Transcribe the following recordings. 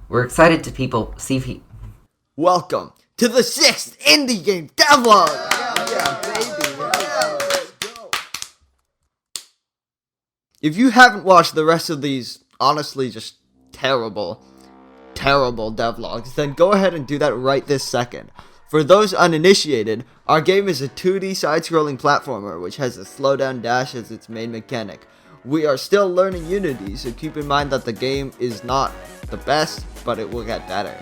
We're excited to see Welcome to the 6th indie game Devlog! Yeah, baby. Let's go. If you haven't watched the rest of these, honestly, just terrible devlogs, then go ahead and do that right this second. For those uninitiated, our game is a 2D side-scrolling platformer which has a slowdown dash as its main mechanic. We are still learning Unity, so keep in mind that the game is not the best, but it will get better.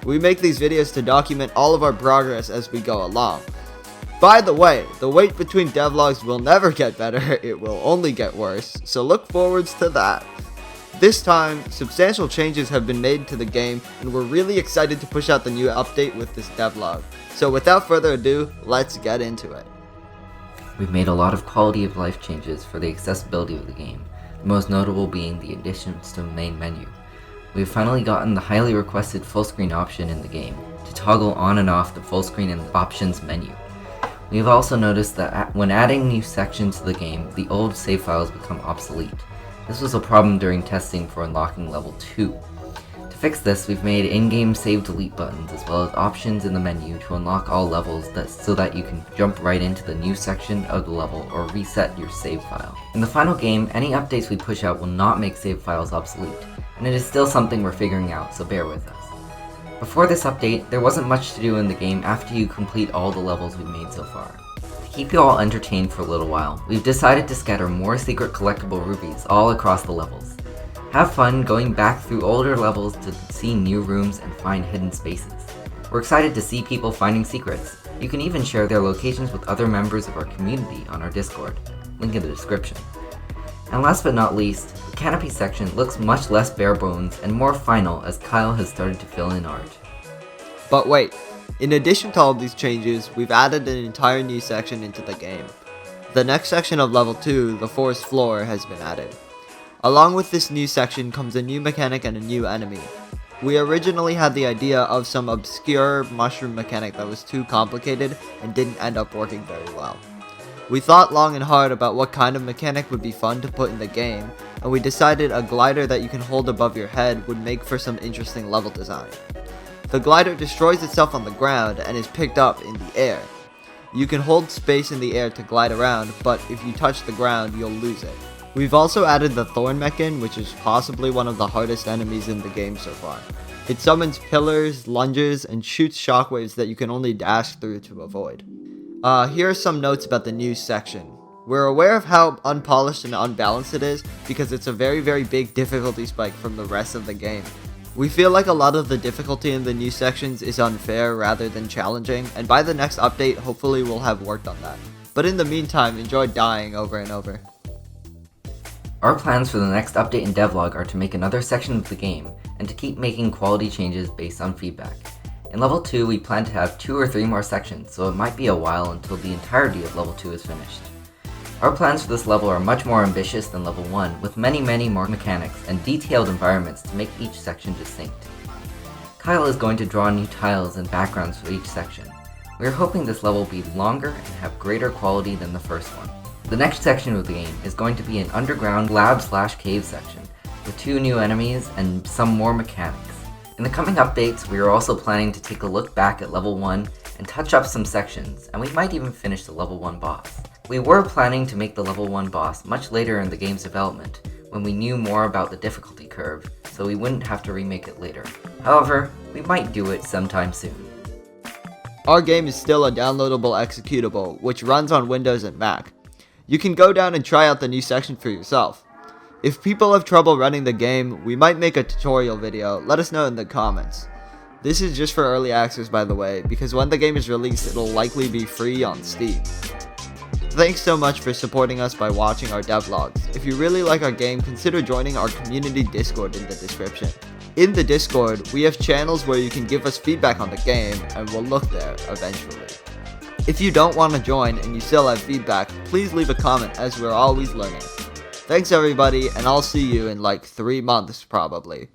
We make these videos to document all of our progress as we go along. By the way, the wait between devlogs will never get better, it will only get worse, so look forwards to that. This time, substantial changes have been made to the game, and we're really excited to push out the new update with this devlog. So without further ado, let's get into it. We've made a lot of quality of life changes for the accessibility of the game, the most notable being the additions to the main menu. We've finally gotten the highly requested full screen option in the game, to toggle on and off the full screen in the options menu. We've also noticed that when adding new sections to the game, the old save files become obsolete. This was a problem during testing for unlocking level 2. To fix this, we've made in-game save delete buttons as well as options in the menu to unlock all levels so that you can jump right into the new section of the level or reset your save file. In the final game, any updates we push out will not make save files obsolete, and it is still something we're figuring out, so bear with us. Before this update, there wasn't much to do in the game after you complete all the levels we've made so far. To keep you all entertained for a little while, we've decided to scatter more secret collectible rubies all across the levels. Have fun going back through older levels to see new rooms and find hidden spaces. We're excited to see people finding secrets. You can even share their locations with other members of our community on our Discord, link in the description. And last but not least, the canopy section looks much less bare bones and more final as Kyle has started to fill in art. But wait, in addition to all these changes, we've added an entire new section into the game. The next section of level 2, the forest floor, has been added. Along with this new section comes a new mechanic and a new enemy. We originally had the idea of some obscure mushroom mechanic that was too complicated and didn't end up working very well. We thought long and hard about what kind of mechanic would be fun to put in the game, and we decided a glider that you can hold above your head would make for some interesting level design. The glider destroys itself on the ground and is picked up in the air. You can hold space in the air to glide around, but if you touch the ground, you'll lose it. We've also added the Thorn Mechan, which is possibly one of the hardest enemies in the game so far. It summons pillars, lunges, and shoots shockwaves that you can only dash through to avoid. Here are some notes about the new section. We're aware of how unpolished and unbalanced it is because it's a very big difficulty spike from the rest of the game. We feel like a lot of the difficulty in the new sections is unfair rather than challenging, and by the next update hopefully we'll have worked on that. But in the meantime, enjoy dying over and over. Our plans for the next update in Devlog are to make another section of the game, and to keep making quality changes based on feedback. In level 2, we plan to have 2 or 3 more sections, so it might be a while until the entirety of level 2 is finished. Our plans for this level are much more ambitious than level 1, with many more mechanics and detailed environments to make each section distinct. Kyle is going to draw new tiles and backgrounds for each section. We are hoping this level will be longer and have greater quality than the first one. The next section of the game is going to be an underground lab/cave section, with 2 new enemies and some more mechanics. In the coming updates, we are also planning to take a look back at level 1 and touch up some sections, and we might even finish the level 1 boss. We were planning to make the level 1 boss much later in the game's development, when we knew more about the difficulty curve, so we wouldn't have to remake it later. However, we might do it sometime soon. Our game is still a downloadable executable, which runs on Windows and Mac. You can go down and try out the new section for yourself. If people have trouble running the game, we might make a tutorial video. Let us know in the comments. This is just for early access, by the way, because when the game is released, it'll likely be free on Steam. Thanks so much for supporting us by watching our devlogs. If you really like our game, consider joining our community Discord in the description. In the Discord, we have channels where you can give us feedback on the game, and we'll look there eventually. If you don't want to join and you still have feedback, please leave a comment as we're always learning. Thanks everybody, and I'll see you in like 3 months probably.